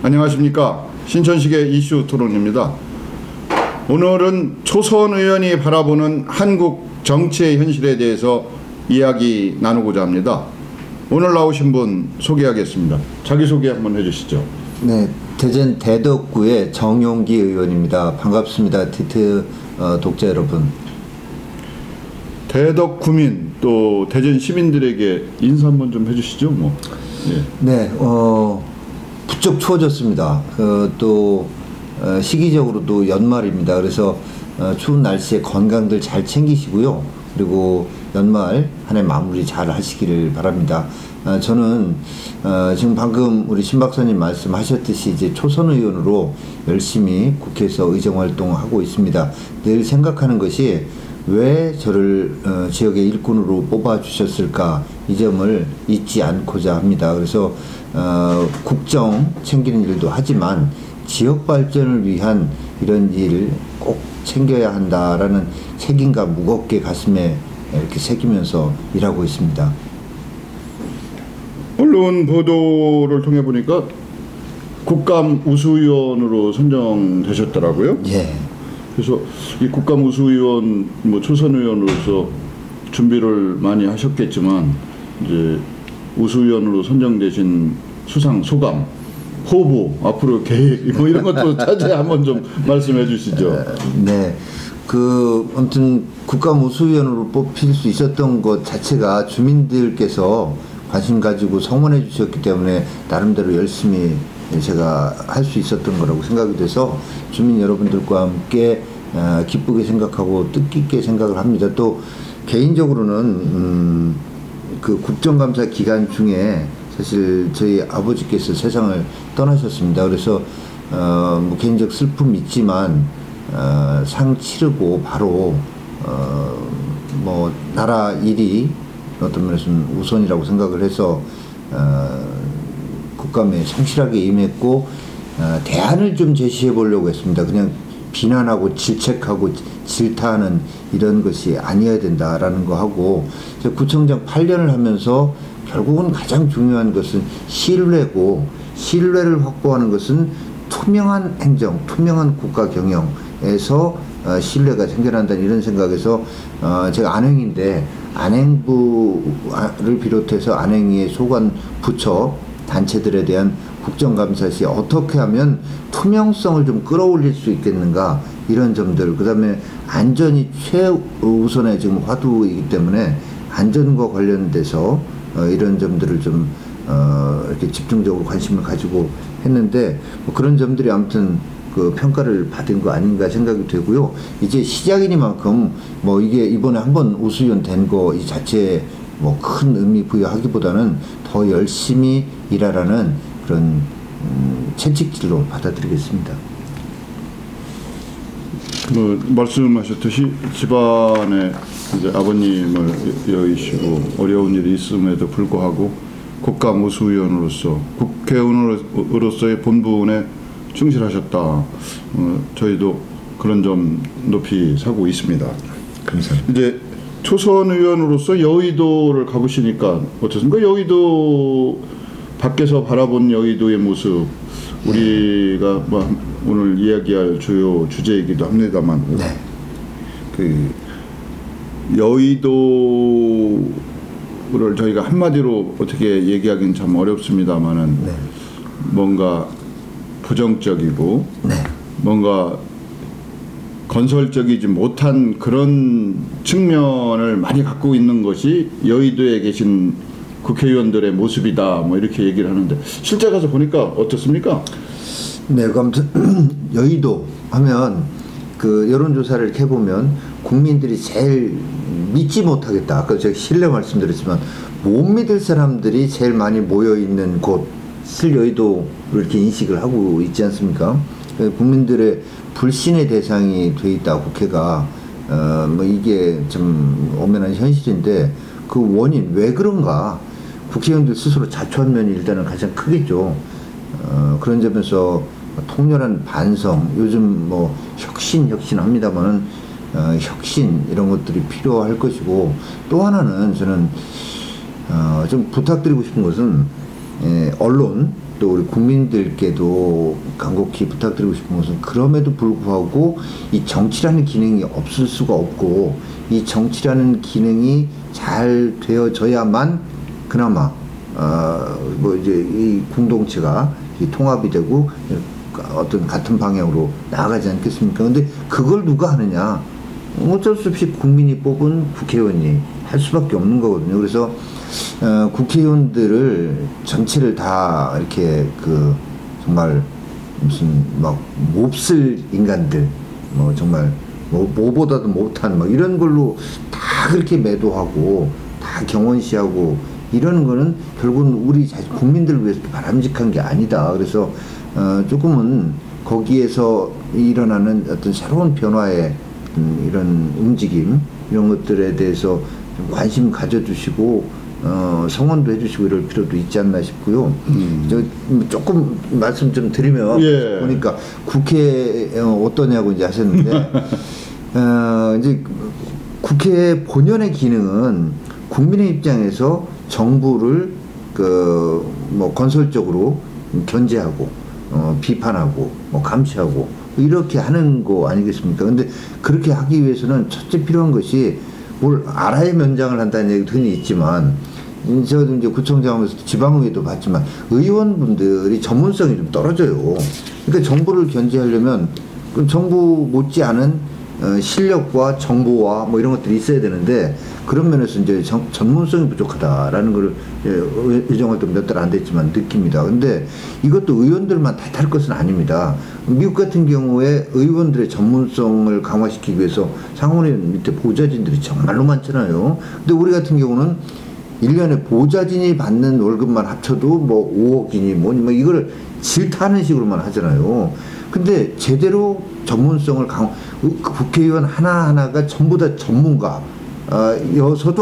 안녕하십니까. 신천식의 이슈 토론입니다. 오늘은 초선 의원이 바라보는 한국 정치의 현실에 대해서 이야기 나누고자 합니다. 오늘 나오신 분 소개하겠습니다. 자기소개 한번 해주시죠. 네, 대전 대덕구의 정용기 의원입니다. 반갑습니다. 티트 독자 여러분. 대덕구민 또 대전 시민들에게 인사 한번 좀 해주시죠. 뭐. 예. 네, 부쩍 추워졌습니다. 또 시기적으로도 연말입니다. 그래서 추운 날씨에 건강들 잘 챙기시고요. 그리고 연말 한 해 마무리 잘 하시기를 바랍니다. 저는 지금 방금 우리 신 박사님 말씀하셨듯이 이제 초선 의원으로 열심히 국회에서 의정활동하고 있습니다. 늘 생각하는 것이 왜 저를 지역의 일꾼으로 뽑아주셨을까, 이 점을 잊지 않고자 합니다. 그래서 국정 챙기는 일도 하지만 지역 발전을 위한 이런 일 꼭 챙겨야 한다라는 책임감 무겁게 가슴에 이렇게 새기면서 일하고 있습니다. 언론 보도를 통해 보니까 국감 우수위원으로 선정되셨더라고요. 예. 그래서 이 국감 우수위원 초선 의원으로서 준비를 많이 하셨겠지만 이제 우수위원으로 선정되신 수상 소감, 포부, 앞으로 계획 이런 것도 자세히 한번 좀 말씀해 주시죠. 네. 아무튼 국감 우수위원으로 뽑힐 수 있었던 것 자체가 주민들께서 관심 가지고 성원해 주셨기 때문에 나름대로 열심히 제가 할 수 있었던 거라고 생각이 돼서 주민 여러분들과 함께 기쁘게 생각하고 뜻깊게 생각을 합니다. 또 개인적으로는 그 국정감사 기간 중에 사실 저희 아버지께서 세상을 떠나셨습니다. 그래서 뭐 개인적 슬픔이 있지만 상 치르고 바로 뭐 나라 일이 어떤 면에서는 우선이라고 생각을 해서 국감에 성실하게 임했고 대안을 좀 제시해 보려고 했습니다. 그냥 비난하고 질책하고 질타하는 이런 것이 아니어야 된다라는 거 하고, 구청장 8년을 하면서 결국은 가장 중요한 것은 신뢰고, 신뢰를 확보하는 것은 투명한 행정, 투명한 국가 경영에서 신뢰가 생겨난다는 이런 생각에서 제가 안행인데 안행부를 비롯해서 안행위의 소관 부처 단체들에 대한 국정감사 시 어떻게 하면 투명성을 좀 끌어올릴 수 있겠는가, 이런 점들, 그 다음에 안전이 최우선의 지금 화두이기 때문에 안전과 관련돼서 이런 점들을 좀 이렇게 집중적으로 관심을 가지고 했는데, 뭐 그런 점들이 아무튼 그 평가를 받은 거 아닌가 생각이 되고요. 이제 시작이니만큼 뭐 이게 이번에 한번 우수위원 된 거 이 자체에 뭐 큰 의미 부여하기보다는 더 열심히 일하라는 그런 채찍질로 받아들이겠습니다. 뭐 말씀하셨듯이 집안에 이제 아버님을 여의시고 어려운 일이 있음에도 불구하고 국감 우수위원으로서 국회의원으로서의 본분에 충실하셨다. 저희도 그런 점 높이 사고 있습니다. 감사합니다. 이제 초선 의원으로서 여의도를 가보시니까 어떻습니까? 여의도 밖에서 바라본 여의도의 모습, 우리가 뭐 오늘 이야기할 주요 주제이기도 합니다만, 네. 그 여의도를 저희가 한마디로 어떻게 얘기하기는 참 어렵습니다만은, 네. 뭔가 부정적이고, 네. 뭔가 건설적이지 못한 그런 측면을 많이 갖고 있는 것이 여의도에 계신 국회의원들의 모습이다, 뭐 이렇게 얘기를 하는데 실제 가서 보니까 어떻습니까? 네, 아무튼 여의도 하면 그 여론조사를 이렇게 해보면 국민들이 제일 믿지 못하겠다, 아까 제가 신뢰 말씀드렸지만 못 믿을 사람들이 제일 많이 모여있는 곳을 여의도를 이렇게 인식을 하고 있지 않습니까? 국민들의 불신의 대상이 돼 있다, 국회가. 뭐 이게 좀 엄연한 현실인데, 그 원인 왜 그런가, 국회의원들 스스로 자초한 면이 일단은 가장 크겠죠. 그런 점에서 통렬한 반성, 요즘 뭐 혁신 합니다만은 혁신 이런 것들이 필요할 것이고, 또 하나는 저는 좀 부탁드리고 싶은 것은 언론, 또 우리 국민들께도 간곡히 부탁드리고 싶은 것은 그럼에도 불구하고 이 정치라는 기능이 없을 수가 없고 이 정치라는 기능이 잘 되어져야만 그나마 뭐 이제 이 공동체가 이 통합이 되고 어떤 같은 방향으로 나아가지 않겠습니까? 근데 그걸 누가 하느냐? 어쩔 수 없이 국민이 뽑은 국회의원이 할 수밖에 없는 거거든요. 그래서 국회의원들을 전체를 다 이렇게 그 정말 무슨 막 몹쓸 인간들 뭐 정말 뭐보다도 못한 막 이런 걸로 다 그렇게 매도하고 다 경원시하고 이러는 거는 결국은 우리 국민들을 위해서 바람직한 게 아니다. 그래서 조금은 거기에서 일어나는 어떤 새로운 변화의 이런 움직임 이런 것들에 대해서 좀 관심 가져주시고 성원도 해주시고 이럴 필요도 있지 않나 싶고요. 저 조금 말씀 좀 드리면 예. 보니까 국회 어떠냐고 이제 하셨는데 이제 국회 본연의 기능은 국민의 입장에서 정부를 뭐 건설적으로 견제하고 비판하고 뭐 감시하고 이렇게 하는 거 아니겠습니까? 근데 그렇게 하기 위해서는 첫째 필요한 것이 뭘 알아야 면장을 한다는 얘기도 흔히 있지만 저도 이제 구청장 하면서 지방의회도 봤지만 의원분들이 전문성이 좀 떨어져요. 그러니까 정부를 견제하려면 그 정부 못지않은 실력과 정보와 뭐 이런 것들이 있어야 되는데 그런 면에서 이제 전문성이 부족하다라는 걸 의정활동 몇 달 안 됐지만 느낍니다. 근데 이것도 의원들만 탓할 것은 아닙니다. 미국 같은 경우에 의원들의 전문성을 강화시키기 위해서 상원의원 밑에 보좌진들이 정말로 많잖아요. 근데 우리 같은 경우는 1년에 보좌진이 받는 월급만 합쳐도 뭐 5억이니 뭐니 뭐 이걸 질타하는 식으로만 하잖아요. 근데 제대로 전문성을 국회의원 하나하나가 전부 다 전문가여서도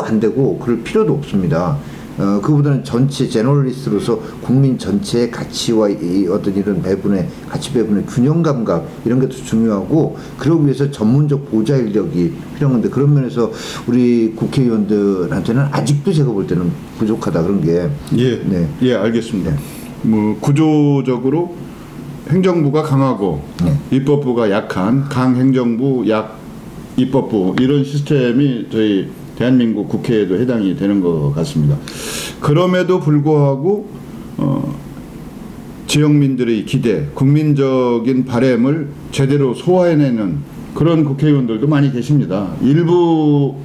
안 되고 그럴 필요도 없습니다. 그보다는 전체 제너럴리스트로서 국민 전체의 가치와 어떤 이런 가치 배분의 균형 감각 이런 것도 중요하고 그러기 위해서 전문적 보좌 인력이 필요한데 그런 면에서 우리 국회의원들한테는 아직도 제가 볼 때는 부족하다 그런 게 예, 알겠습니다. 뭐 구조적으로 행정부가 강하고 입법부가 약한 강행정부 약 입법부 이런 시스템이 저희 대한민국 국회에도 해당이 되는 것 같습니다. 그럼에도 불구하고 지역민들의 기대, 국민적인 바램을 제대로 소화해내는 그런 국회의원들도 많이 계십니다. 일부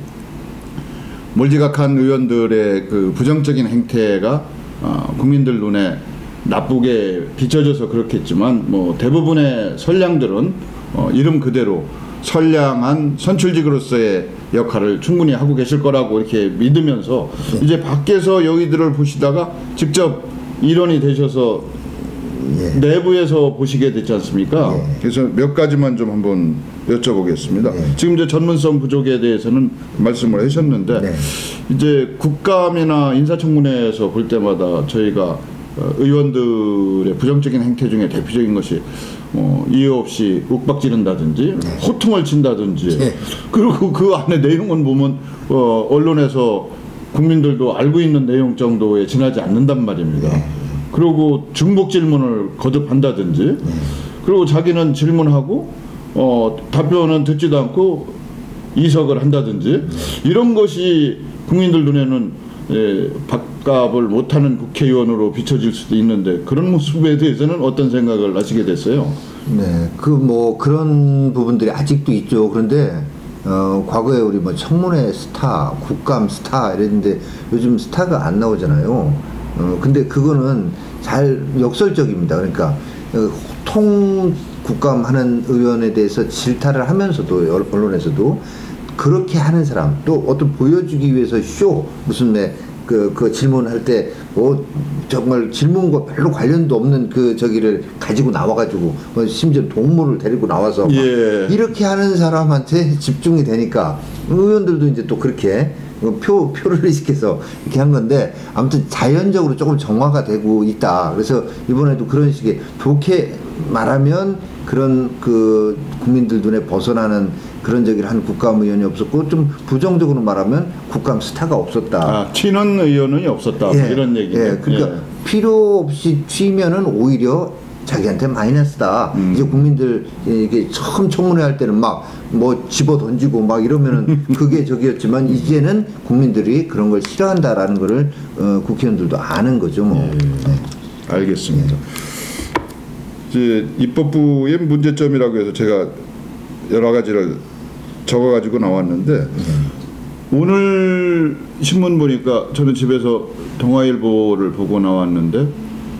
몰지각한 의원들의 그 부정적인 행태가 국민들 눈에 나쁘게 비춰져서 그렇겠지만 뭐 대부분의 선량들은 이름 그대로 선량한 선출직으로서의 역할을 충분히 하고 계실 거라고 이렇게 믿으면서 이제 밖에서 여기들을 보시다가 직접 일원이 되셔서 내부에서 보시게 됐지 않습니까? 그래서 몇 가지만 좀 한번 여쭤보겠습니다. 지금 이제 전문성 부족에 대해서는 말씀을 하셨는데 이제 국감이나 인사청문회에서 볼 때마다 저희가 의원들의 부정적인 행태 중에 대표적인 것이 이유 없이 윽박 지른다든지 호통을 친다든지 그리고 그 안에 내용은 보면 언론에서 국민들도 알고 있는 내용 정도에 지나지 않는단 말입니다. 그리고 중복 질문을 거듭한다든지 그리고 자기는 질문하고 답변은 듣지도 않고 이석을 한다든지 이런 것이 국민들 눈에는 밥값을 못하는 국회의원으로 비춰질 수도 있는데 그런 모습에 대해서는 어떤 생각을 하시게 됐어요? 네, 뭐 그런 부분들이 아직도 있죠. 그런데 과거에 우리 뭐 청문회 스타, 국감 스타 이랬는데 요즘 스타가 안 나오잖아요. 근데 그거는 잘 역설적입니다. 그러니까 국감 하는 의원에 대해서 질타를 하면서도 언론에서도 그렇게 하는 사람 또 어떤 보여주기 위해서 무슨 그 질문할 때 정말 질문과 별로 관련도 없는 저기를 가지고 나와가지고 심지어 동물을 데리고 나와서 이렇게 하는 사람한테 집중이 되니까 의원들도 이제 또 그렇게 표를 의식해서 이렇게 한 건데 아무튼 자연적으로 조금 정화가 되고 있다. 그래서 이번에도 그런 식의 좋게 말하면 그런 국민들 눈에 벗어나는 그런 저기를 한 국감의원이 없었고 좀 부정적으로 말하면 국감 스타가 없었다. 튀는 의원은 없었다. 이런 얘기죠. 그러니까 필요 없이 튀면은 오히려 자기한테 마이너스다. 이제 국민들 이게 처음 청문회 할 때는 막 뭐 집어 던지고 막 이러면은 그게 저기였지만 이제는 국민들이 그런 걸 싫어한다라는 거를 국회의원들도 아는 거죠, 뭐. 네. 알겠습니다. 이제 입법부의 문제점이라고 해서 제가 여러 가지를 적어가지고 나왔는데 오늘 신문 보니까 저는 집에서 동아일보를 보고 나왔는데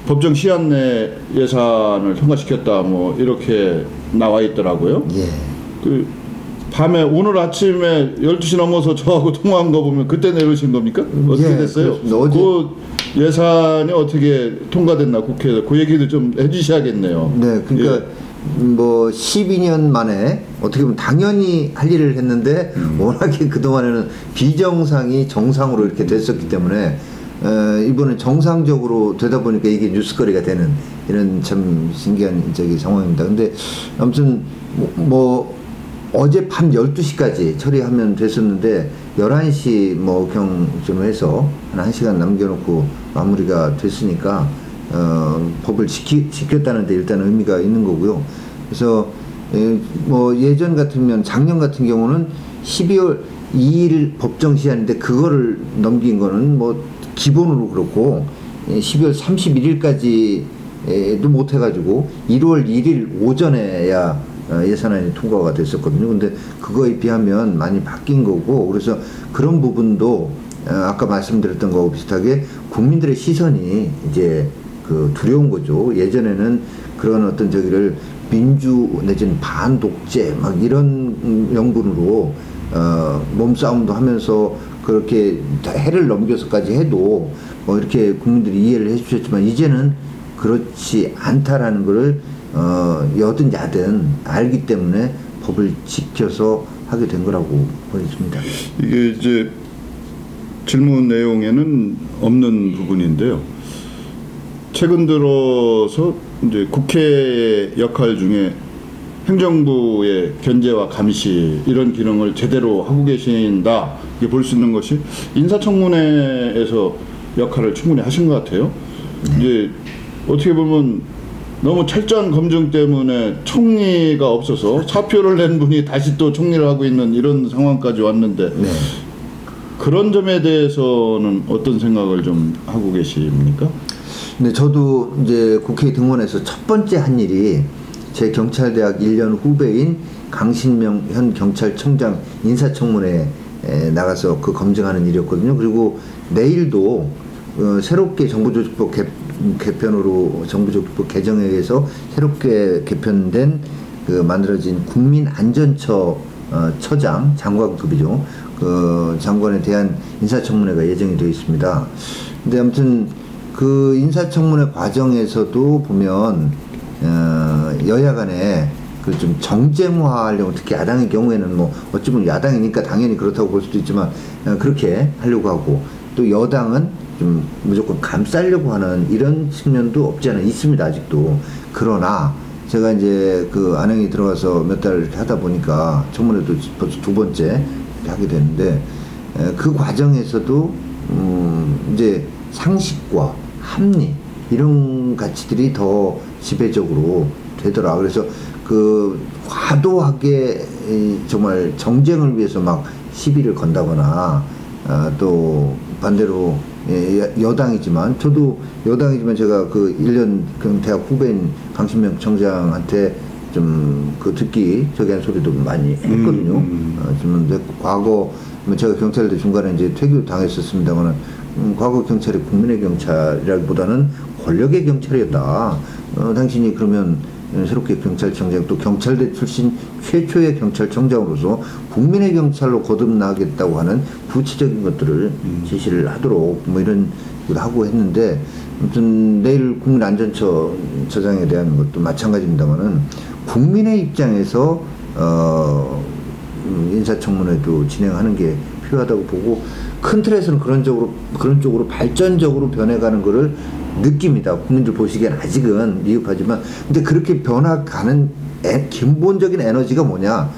법정 시한 내 예산을 통과시켰다 뭐 이렇게 나와 있더라고요. 예. 그 밤에 오늘 아침에 12시 넘어서 저하고 통화한 거 보면 그때 내려오신 겁니까? 어떻게 예, 됐어요? 어제 그 예산이 어떻게 통과됐나 국회에서 그 얘기도 좀 해주셔야겠네요. 네, 그러니까 뭐 12년 만에 어떻게 보면 당연히 할 일을 했는데 워낙에 그동안에는 비정상이 정상으로 이렇게 됐었기 때문에 이번에 정상적으로 되다 보니까 이게 뉴스거리가 되는 이런 참 신기한 저기 상황입니다. 근데 아무튼 뭐 어제 밤 12시까지 처리하면 됐었는데 11시 뭐 경좀 해서 한 1시간 남겨놓고 마무리가 됐으니까 법을 지켰다는 데 일단 의미가 있는 거고요. 그래서 뭐 예전 같으면 작년 같은 경우는 12월 2일 법정 시한인데 그거를 넘긴 거는 뭐 기본으로 그렇고 12월 31일까지도 못 해가지고 1월 1일 오전에야 예산안이 통과가 됐었거든요. 근데 그거에 비하면 많이 바뀐 거고 그래서 그런 부분도 아까 말씀드렸던 거하고 비슷하게 국민들의 시선이 이제 그 두려운 거죠. 예전에는 그런 어떤 저기를 민주 내지는 반독재 막 이런 명분으로 몸싸움도 하면서 그렇게 해를 넘겨서까지 해도 뭐 이렇게 국민들이 이해를 해주셨지만 이제는 그렇지 않다라는 거를 여든 야든 알기 때문에 법을 지켜서 하게 된 거라고 보여집니다. 이게 이제 질문 내용에는 없는 부분인데요. 최근 들어서 이제 국회의 역할 중에 행정부의 견제와 감시 이런 기능을 제대로 하고 계신다 이게 볼 수 있는 것이 인사청문회에서 역할을 충분히 하신 것 같아요. 이제 어떻게 보면 너무 철저한 검증 때문에 총리가 없어서 사표를 낸 분이 다시 또 총리를 하고 있는 이런 상황까지 왔는데 네. 그런 점에 대해서는 어떤 생각을 좀 하고 계십니까? 네, 저도 이제 국회에 등원해서 첫 번째 한 일이 제 경찰대학 1년 후배인 강신명 현 경찰청장 인사청문회에 나가서 그 검증하는 일이었거든요. 그리고 내일도 새롭게 정부조직법 개편으로 정부조직법 개정에 의해서 새롭게 개편된 그 만들어진 국민안전처 처장 장관급이죠. 그 장관에 대한 인사청문회가 예정이 되어 있습니다. 근데 아무튼 그 인사청문회 과정에서도 보면 여야 간에 그 좀 정쟁화하려고 특히 야당의 경우에는 뭐 어찌 보면 야당이니까 당연히 그렇다고 볼 수도 있지만 그렇게 하려고 하고 또 여당은 좀 무조건 감싸려고 하는 이런 측면도 없지 않아 있습니다. 아직도. 그러나 제가 이제 그 안행이 들어가서 몇 달 하다 보니까 청문회도 벌써 두 번째 하게 됐는데 그 과정에서도 이제 상식과 합리 이런 가치들이 더 지배적으로 되더라. 그래서 그 과도하게 정말 정쟁을 위해서 막 시비를 건다거나 또 반대로 여당이지만 저도 여당이지만 제가 그 1년 대학 후배인 강신명 청장한테 좀 그 듣기 저기 한 소리도 많이 했거든요. 근데 과거 제가 경찰대 중간에 이제 퇴교 당했었습니다만 과거 경찰이 국민의 경찰이라기보다는 권력의 경찰이었다. 당신이 그러면 새롭게 경찰청장 또 경찰대 출신 최초의 경찰청장으로서 국민의 경찰로 거듭나겠다고 하는 구체적인 것들을 제시를 하도록 뭐 이런 걸 하고 했는데 아무튼 내일 국민안전처장에 대한 것도 마찬가지입니다만은 국민의 입장에서 인사청문회도 진행하는 게 필요하다고 보고 큰 틀에서는 그런 쪽으로 발전적으로 변해가는 거를 느낍니다. 국민들 보시기엔 아직은 미흡하지만 근데 그렇게 변화가는 근본적인 에너지가 뭐냐?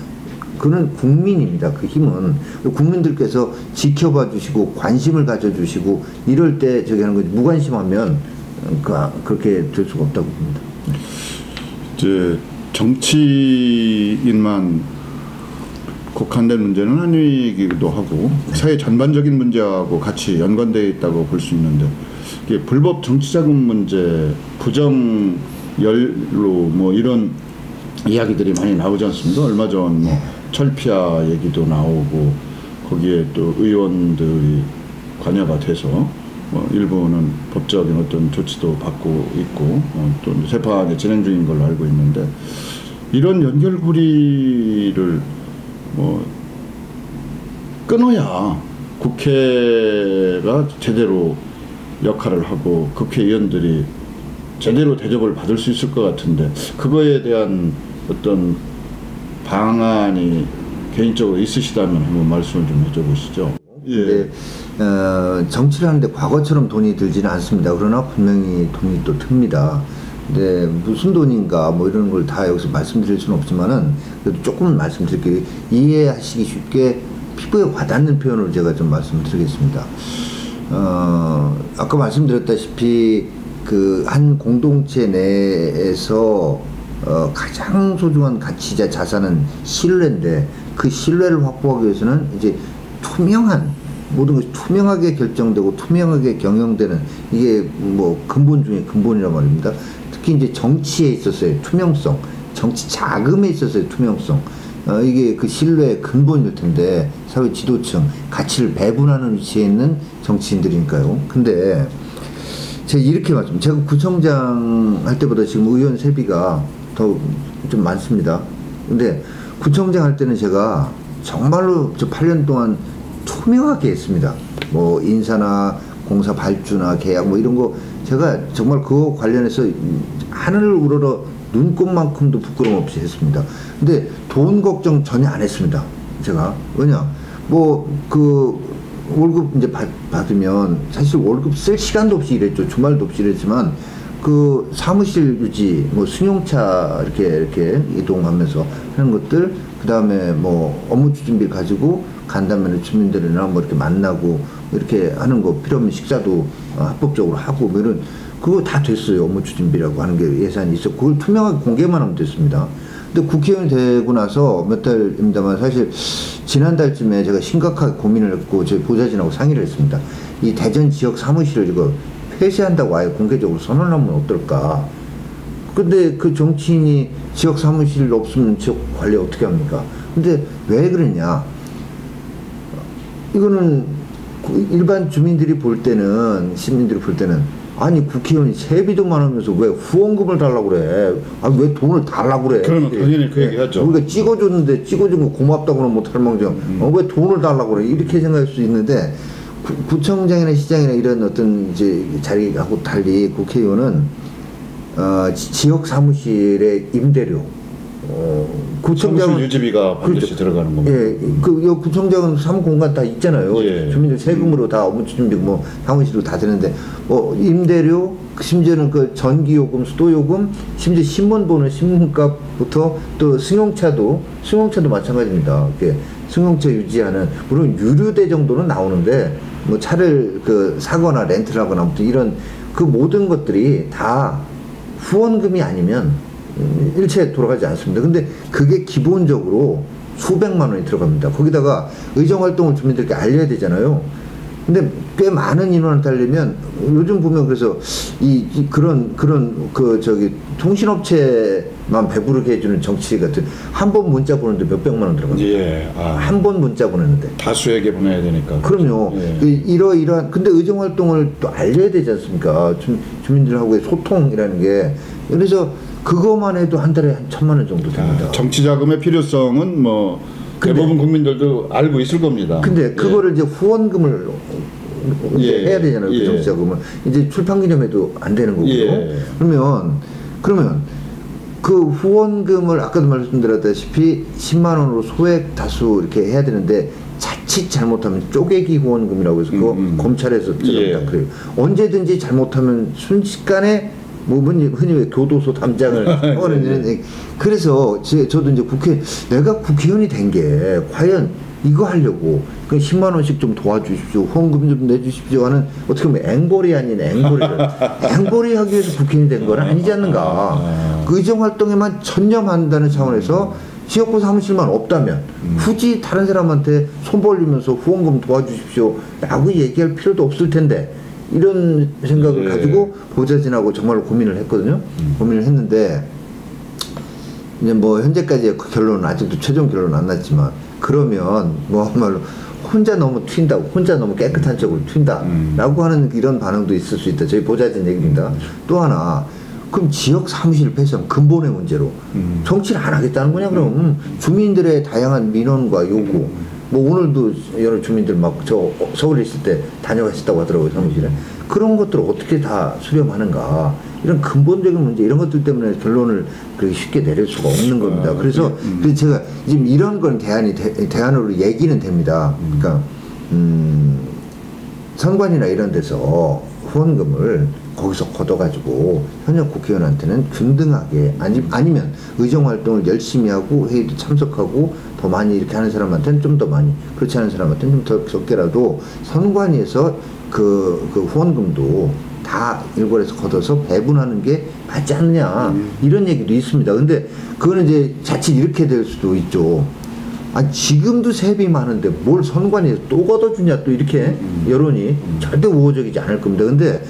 그는 국민입니다. 그 힘은 국민들께서 지켜봐 주시고 관심을 가져주시고 이럴 때 저기 하는 거지 무관심하면 그렇게 될 수가 없다고 봅니다. 이제 정치인만 국한된 문제는 아니기도 하고 사회 전반적인 문제하고 같이 연관되어 있다고 볼 수 있는데 이게 불법 정치자금 문제, 부정연로 뭐 이런 이야기들이 많이 나오지 않습니까? 얼마 전 뭐 철피아 얘기도 나오고 거기에 또 의원들이 관여가 돼서 일부는 법적인 어떤 조치도 받고 있고 또 재판이 진행 중인 걸로 알고 있는데 이런 연결고리를 끊어야 국회가 제대로 역할을 하고 국회의원들이 제대로 대접을 받을 수 있을 것 같은데 그거에 대한 어떤 방안이 개인적으로 있으시다면 한번 말씀을 좀 해줘보시죠. 예. 정치를 하는데 과거처럼 돈이 들지는 않습니다. 그러나 분명히 돈이 또 듭니다. 근데 무슨 돈인가 뭐 이런 걸 다 여기서 말씀드릴 수는 없지만은 그래도 조금 말씀드릴게요. 이해하시기 쉽게 피부에 와닿는 표현을 제가 좀 말씀드리겠습니다. 아까 말씀드렸다시피 그 한 공동체 내에서 가장 소중한 가치자 자산은 신뢰인데 그 신뢰를 확보하기 위해서는 이제 투명한 모든 것이 투명하게 결정되고 투명하게 경영되는 이게 뭐 근본 중에 근본이란 말입니다. 특히 이제 정치에 있어서의 투명성, 정치 자금에 있어서의 투명성, 이게 그 신뢰의 근본일 텐데 사회 지도층, 가치를 배분하는 위치에 있는 정치인들이니까요. 근데 제가 이렇게 말씀, 제가 구청장 할 때보다 지금 의원 세비가 더 좀 많습니다. 근데 구청장 할 때는 제가 정말로 저 8년 동안 투명하게 했습니다. 뭐 인사나 공사 발주나 계약 뭐 이런 거 제가 정말 그거 관련해서 하늘을 우러러 눈곱만큼도 부끄럼 없이 했습니다. 근데 돈 걱정 전혀 안 했습니다. 제가 왜냐 뭐 그 월급 이제 받으면 사실 월급 쓸 시간도 없이 일했죠. 주말도 없이 일했지만 그 사무실 유지 뭐 승용차 이렇게 이동하면서 하는 것들 그 다음에 뭐 업무 추진비 가지고 간다면 주민들이랑 뭐 이렇게 만나고 이렇게 하는 거 필요 없는 식사도 합법적으로 하고 뭐 이런 그거 다 됐어요. 업무 추진비라고 하는 게 예산이 있었고 그걸 투명하게 공개만 하면 됐습니다. 근데 국회의원이 되고 나서 몇 달입니다만 사실 지난달쯤에 제가 심각하게 고민을 했고 저희 보좌진하고 상의를 했습니다. 이 대전 지역 사무실을 이거 폐쇄한다고 아예 공개적으로 선언을 하면 어떨까. 근데 그 정치인이 지역 사무실 없으면 지역 관리 어떻게 합니까? 근데 왜 그랬냐. 이거는 일반 주민들이 볼 때는 시민들이 볼 때는 아니 국회의원이 세비도 많으면서 왜 후원금을 달라고 그래? 아 왜 돈을 달라고 그래? 그러면 당연히 그 얘기 하죠. 우리가 찍어줬는데 찍어준 거 고맙다고는 못할망정 왜 돈을 달라고 그래? 이렇게 생각할 수 있는데 구청장이나 시장이나 이런 어떤 이제 자리하고 달리 국회의원은 지역 사무실의 임대료 구청장은 유지비가 반드시 그렇죠. 들어가는 겁니다. 예, 그 구청장은 사무공간 다 있잖아요. 예. 주민들 세금으로 다 업무 추진비 뭐 사무실로 다 되는데 뭐 임대료 심지어는 그 전기요금, 수도요금, 심지어 신문 보는 신문값부터 또 승용차도 마찬가지입니다. 이렇게 승용차 유지하는 물론 유류대 정도는 나오는데 뭐 차를 그 사거나 렌트를 하거나 아무튼 이런 그 모든 것들이 다 후원금이 아니면 일체 돌아가지 않습니다. 근데 그게 기본적으로 수백만 원이 들어갑니다. 거기다가 의정활동을 주민들께 알려야 되잖아요. 근데 꽤 많은 인원한테 알려면 요즘 보면 그래서 그런 그 저기 통신업체만 배부르게 해주는 정치 같은 한 번 문자 보는데 몇백만 원 들어갑니다. 예. 한 번 문자 보내는데 다수에게 보내야 되니까. 그럼요. 예. 이러이러한 근데 의정활동을 또 알려야 되지 않습니까? 주민들하고의 소통이라는 게 그래서 그것만 해도 한 달에 한 1,000만 원 정도 됩니다. 정치 자금의 필요성은 뭐 대부분 국민들도 알고 있을 겁니다. 근데 그거를 이제 후원금을 해야 되잖아요. 그 정치 자금은 이제 출판 기념회도 안 되는 거고요. 그러면 그 후원금을 아까도 말씀드렸다시피 10만 원으로 소액 다수 이렇게 해야 되는데 자칫 잘못하면 쪼개기 후원금이라고 해서 그거 검찰에서 그래요. 언제든지 잘못하면 순식간에 뭐 흔히 왜 교도소 담장을 하는 이런 그래서 저도 이제 내가 국회의원이 된 게 과연 이거 하려고 그 10만 원씩 좀 도와주십시오, 후원금 좀 내주십시오 하는 어떻게 보면 앵벌이 아닌 앵벌이 하기 위해서 국회의원이 된 건 아니지 않는가. 그 의정 활동에만 전념한다는 차원에서 지역구 사무실만 없다면 굳이 다른 사람한테 손 벌리면서 후원금 도와주십시오 라고 얘기할 필요도 없을 텐데, 이런 생각을 가지고 보좌진하고 정말로 고민을 했거든요. 고민을 했는데 이제 뭐 현재까지의 그 결론은 아직도 최종 결론은 안 났지만, 그러면 뭐한말로 혼자 너무 튄다고, 혼자 너무 깨끗한 쪽으로 튄다라고 하는 이런 반응도 있을 수 있다. 저희 보좌진 얘기입니다. 또 하나, 그럼 지역 사무실 폐쇄하면 근본의 문제로 정치를 안 하겠다는 거냐? 그럼 주민들의 다양한 민원과 요구, 뭐 오늘도 여러 주민들 막 저 서울에 있을 때 다녀가셨다고 하더라고요, 사무실에. 그런 것들을 어떻게 다 수렴하는가, 이런 근본적인 문제, 이런 것들 때문에 결론을 그렇게 쉽게 내릴 수가 없는 겁니다. 그래서 제가 지금 이런 건 대안으로 얘기는 됩니다. 그러니까 선관위나 이런 데서 후원금을 거기서 걷어가지고 현역 국회의원한테는 균등하게, 아니면 의정활동을 열심히 하고 회의도 참석하고 더 많이 이렇게 하는 사람한테는 좀 더 많이, 그렇지 않은 사람한테는 좀 더 적게라도 선관위에서 그 후원금도 다 일괄해서 걷어서 배분하는 게 맞지 않느냐, 이런 얘기도 있습니다. 근데 그거는 이제 자칫 이렇게 될 수도 있죠. 지금도 세비 많은데 뭘 선관위에서 또 걷어주냐, 또 이렇게 여론이 절대 우호적이지 않을 겁니다. 근데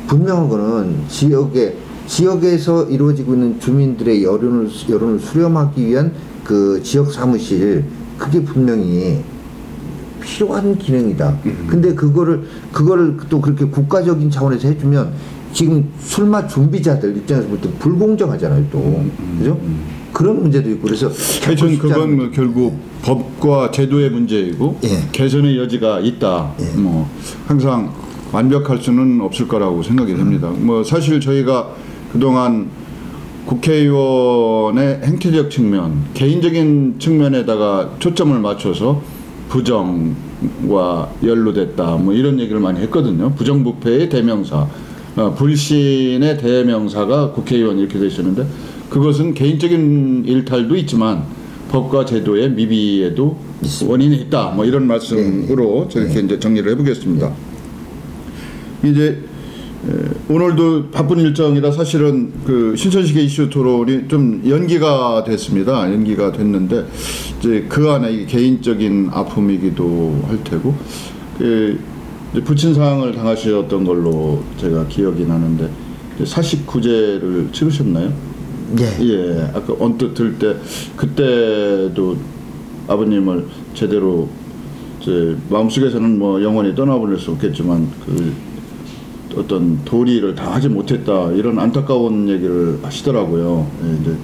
분명한 거는 지역에서 이루어지고 있는 주민들의 여론을 수렴하기 위한 그 지역 사무실, 그게 분명히 필요한 기능이다. 근데 그거를 또 그렇게 국가적인 차원에서 해주면 지금 술맛 준비자들 입장에서 볼 때 불공정하잖아요, 또. 그죠? 그런 문제도 있고, 그래서. 하여튼 그건 뭐 결국 법과 제도의 문제이고, 개선의 여지가 있다. 뭐 항상 완벽할 수는 없을 거라고 생각이 됩니다. 뭐 사실 저희가 그동안 국회의원의 행태적 측면, 개인적인 측면에다가 초점을 맞춰서 부정과 연루됐다, 뭐 이런 얘기를 많이 했거든요. 부정부패의 대명사, 불신의 대명사가 국회의원 이렇게 되어 있었는데, 그것은 개인적인 일탈도 있지만 법과 제도의 미비에도 원인이 있다, 뭐 이런 말씀으로 저렇게 이제 정리를 해보겠습니다. 이제 오늘도 바쁜 일정이라 사실은 그 신천식의 이슈 토론이 좀 연기가 됐습니다. 연기가 됐는데 이제 그 안에 이게 개인적인 아픔이기도 할 테고, 이제 부친상을 당하셨던 걸로 제가 기억이 나는데, 사식구제를 치르셨나요? 예. 아까 언뜻 들 때 그때도 아버님을 제대로 제 마음속에서는 뭐 영원히 떠나보낼 수 없겠지만 그 어떤 도리를 다 하지 못했다, 이런 안타까운 얘기를 하시더라고요. 이제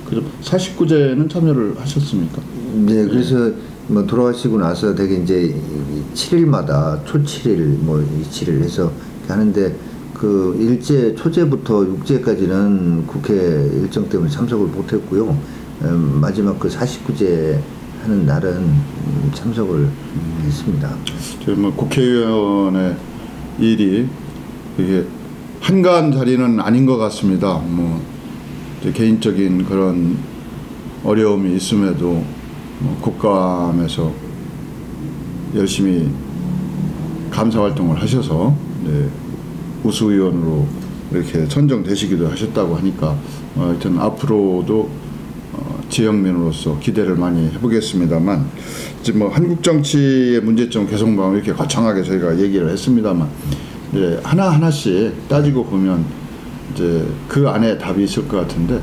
그 사식구제는 참여를 하셨습니까? 네, 그래서 뭐 돌아가시고 나서 되게 이제 7일마다 초 7일 뭐 27일 해서 하는데, 그 일제 초제부터 육제까지는 국회 일정 때문에 참석을 못했고요. 마지막 그 사식구제 하는 날은 참석을 했습니다. 뭐 국회의원의 일이 이게 한가한 자리는 아닌 것 같습니다. 뭐 개인적인 그런 어려움이 있음에도 뭐 국감에서 열심히 감사활동을 하셔서 우수의원으로 이렇게 선정되시기도 하셨다고 하니까 하여튼 앞으로도 지역민으로서 기대를 많이 해보겠습니다만, 이제 뭐 한국 정치의 문제점 개선방 이렇게 거창하게 저희가 얘기를 했습니다만, 이제 하나하나씩 따지고 보면 이제 그 안에 답이 있을 것 같은데,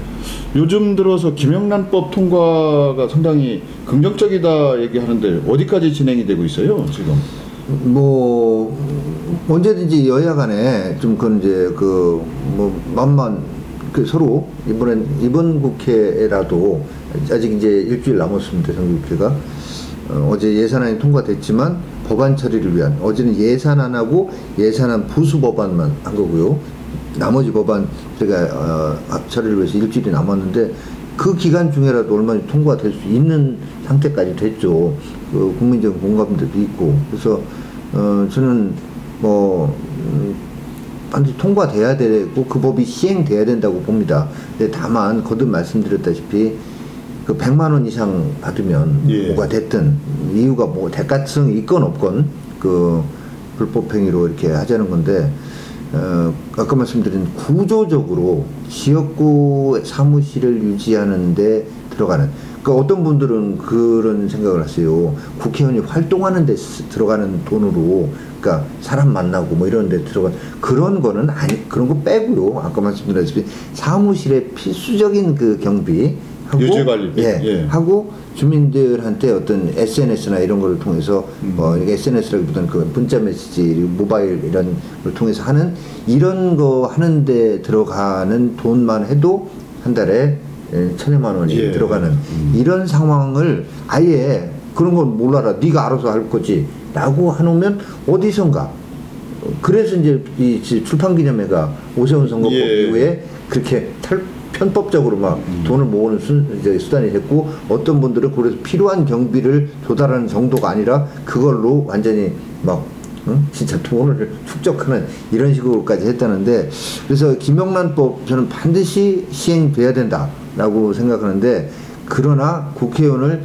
요즘 들어서 김영란법 통과가 상당히 긍정적이다 얘기하는데 어디까지 진행이 되고 있어요, 지금? 뭐 언제든지 여야 간에 좀 그건 이제 그 뭐 만만 그 서로 이번 국회라도 아직 이제 일주일 남았습니다. 정기국회가 어제 예산안이 통과됐지만 법안 처리를 위한, 어제는 예산안하고 예산안 부수 법안만 한 거고요. 나머지 법안 제가 처리를 위해서 일주일이 남았는데, 그 기간 중에라도 얼마나 통과될 수 있는 상태까지 됐죠. 그 국민적 공감대도 있고. 그래서 저는 뭐 반드시 통과돼야 되고 그 법이 시행돼야 된다고 봅니다. 근데 다만 거듭 말씀드렸다시피 그 100만 원 이상 받으면 예. 뭐가 됐든 이유가 뭐 대가성이 있건 없건 그 불법행위로 이렇게 하자는 건데 아까 말씀드린 구조적으로 지역구 사무실을 유지하는 데 들어가는 그러니까 어떤 분들은 그런 생각을 하세요. 국회의원이 활동하는 데 들어가는 돈으로 그러니까 사람 만나고 뭐 이런 데 들어간 그런 거는 아니 그런 거 빼고요. 아까 말씀드렸다시피 사무실의 필수적인 그 경비 하고 유지관리비 예. 하고 주민들한테 어떤 SNS나 이런 걸 통해서 SNS라기보다는 그 문자 메시지 모바일 이런 걸 통해서 하는 이런 거 하는데 들어가는 돈만 해도 한 달에 1,000여만 원이 예. 들어가는 이런 상황을 아예 그런 건 몰라라 네가 알아서 할 거지 라고 해놓으면 어디선가 그래서 이제 이 출판기념회가 오세훈 선거법 예. 이후에 그렇게 편법적으로 막 돈을 모으는 수단이 됐고 어떤 분들은 그래서 필요한 경비를 조달하는 정도가 아니라 그걸로 완전히 막 진짜 돈을 축적하는 이런 식으로까지 했다는데 그래서 김영란법 저는 반드시 시행돼야 된다라고 생각하는데 그러나 국회의원을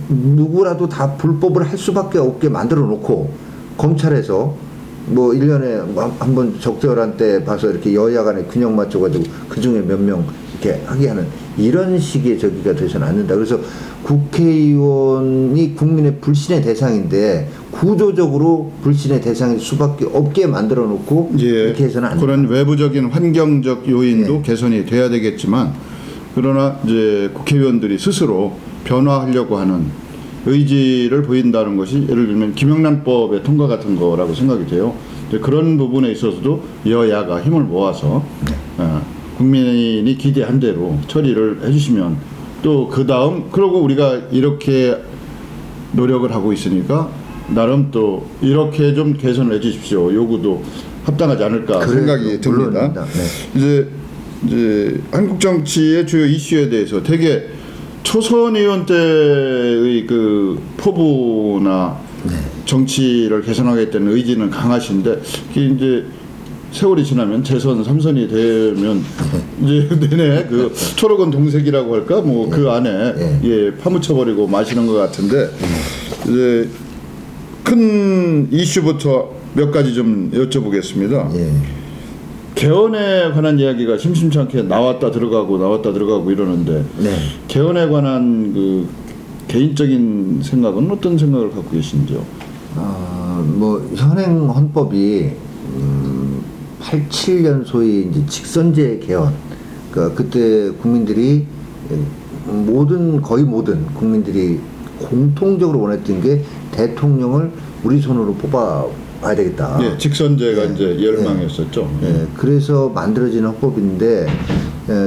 누구라도 다 불법을 할 수밖에 없게 만들어 놓고 검찰에서 뭐 1년에 한 번 적절한 때 봐서 이렇게 여야 간에 균형 맞춰가지고 그 중에 몇 명 이렇게 하게 하는 이런 식의 저기가 되서는 안 된다. 그래서 국회의원이 국민의 불신의 대상인데 구조적으로 불신의 대상일 수밖에 없게 만들어 놓고 예. 이렇게 해서는 안 된다. 그런 외부적인 환경적 요인도 예. 개선이 돼야 되겠지만 그러나 이제 국회의원들이 스스로 변화하려고 하는 의지를 보인다는 것이 예를 들면 김영란법의 통과 같은 거라고 생각이 돼요. 그런 부분에 있어서도 여야가 힘을 모아서 국민이 기대한 대로 처리를 해주시면 또 그 다음 그러고 우리가 이렇게 노력을 하고 있으니까 나름 또 이렇게 좀 개선을 해주십시오. 요구도 합당하지 않을까 생각이 듭니다. 네. 이제 한국 정치의 주요 이슈에 대해서 되게 초선 의원 때의 그 포부나 정치를 개선하겠다는 의지는 강하신데 이제 세월이 지나면 재선 3선이 되면 이제 내내 그 초록은 동색이라고 할까 뭐 그 안에 예 파묻혀버리고 마시는 것 같은데 이제 큰 이슈부터 몇 가지 좀 여쭤보겠습니다. 예. 개헌에 관한 이야기가 심심치 않게 나왔다 들어가고 이러는데 네. 개헌에 관한 그 개인적인 생각은 어떤 생각을 갖고 계신지요? 뭐 현행 헌법이 87년 소위 이제 직선제 개헌, 그러니까 그때 국민들이 거의 모든 국민들이 공통적으로 원했던 게 대통령을 우리 손으로 뽑아야 되겠다. 예, 직선제가 이제 열망이었었죠. 예, 그래서 만들어진 헌법인데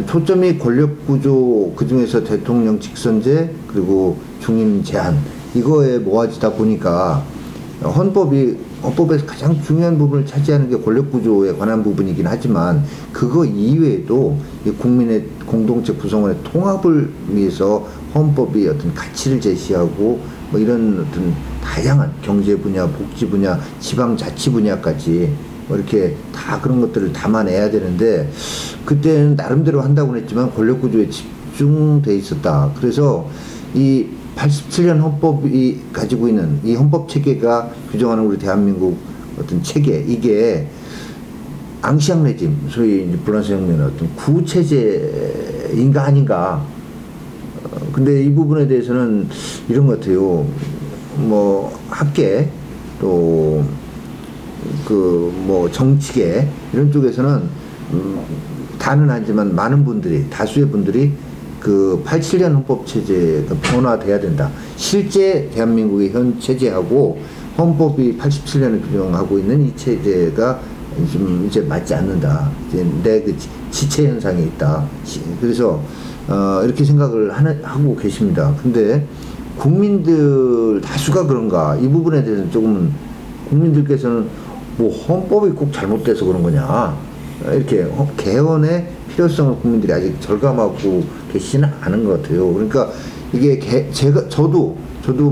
초점이 권력구조 그 중에서 대통령 직선제 그리고 중임 제한 이거에 모아지다 보니까 헌법에서 가장 중요한 부분을 차지하는 게 권력구조에 관한 부분이긴 하지만 그거 이외에도 국민의 공동체 구성원의 통합을 위해서 헌법이 어떤 가치를 제시하고 뭐 이런 어떤 다양한 경제 분야, 복지 분야, 지방자치 분야까지 뭐 이렇게 다 그런 것들을 담아내야 되는데 그때는 나름대로 한다고는 했지만 권력구조에 집중돼 있었다. 그래서 이 87년 헌법이 가지고 있는 이 헌법 체계가 규정하는 우리 대한민국 어떤 체계 이게 앙시앙 레짐 소위 이제 프랑스 혁명의 어떤 구체제인가 아닌가. 근데 이 부분에 대해서는 이런 것 같아요. 뭐 학계 또 그 뭐 정치계 이런 쪽에서는 다는 아니지만 많은 분들이 다수의 분들이 그 87년 헌법 체제가 변화돼야 된다. 실제 대한민국의 현 체제하고 헌법이 87년에 규정하고 있는 이 체제가 좀 이제 맞지 않는다. 이제 내 그 지체 현상이 있다. 그래서 이렇게 생각을 하고 계십니다. 근데 국민들 다수가 그런가? 이 부분에 대해서는 조금 국민들께서는 뭐 헌법이 꼭 잘못돼서 그런 거냐? 이렇게 개헌의 필요성을 국민들이 아직 절감하고 계시는 않은 것 같아요. 그러니까 이게 저도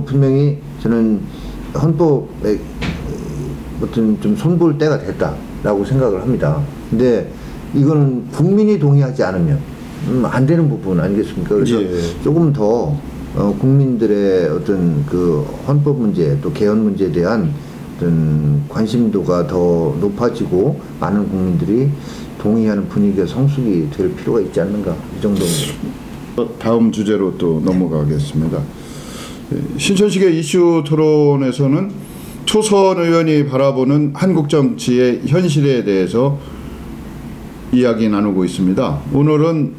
분명히 저는 헌법에 어떤 좀 손볼 때가 됐다. 라고 생각을 합니다. 근데 이거는 국민이 동의하지 않으면 안 되는 부분 아니겠습니까? 그래서 예. 조금 더 국민들의 어떤 그 헌법 문제 또 개헌 문제에 대한 어떤 관심도가 더 높아지고 많은 국민들이 동의하는 분위기가 성숙이 될 필요가 있지 않는가, 이 정도입니다. 다음 주제로 또 넘어가겠습니다. 신천식의 이슈 토론에서는 초선 의원이 바라보는 한국 정치의 현실에 대해서 이야기 나누고 있습니다. 오늘은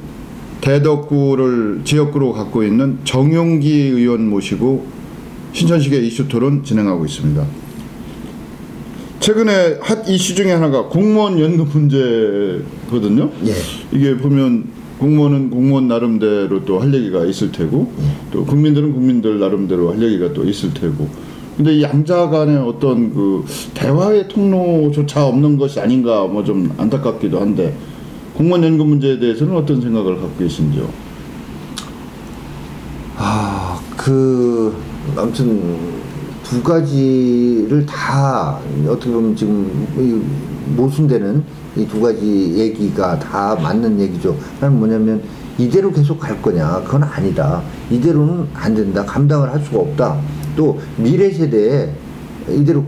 대덕구를 지역구로 갖고 있는 정용기 의원 모시고 신천식의 이슈 토론 진행하고 있습니다. 최근에 핫 이슈 중에 하나가 공무원 연금 문제거든요. 예. 이게 보면 공무원은 공무원 나름대로 또 할 얘기가 있을 테고, 또 국민들은 국민들 나름대로 할 얘기가 또 있을 테고. 근데 이 양자 간의 어떤 그 대화의 통로조차 없는 것이 아닌가 뭐 좀 안타깝기도 한데, 공무원 연금 문제에 대해서는 어떤 생각을 갖고 계신지요? 아무튼 두 가지를 다 어떻게 보면 지금 모순되는 이 두 가지 얘기가 다 맞는 얘기죠. 하나는 뭐냐면 이대로 계속 갈 거냐? 그건 아니다. 이대로는 안 된다. 감당을 할 수가 없다. 또 미래 세대에 이대로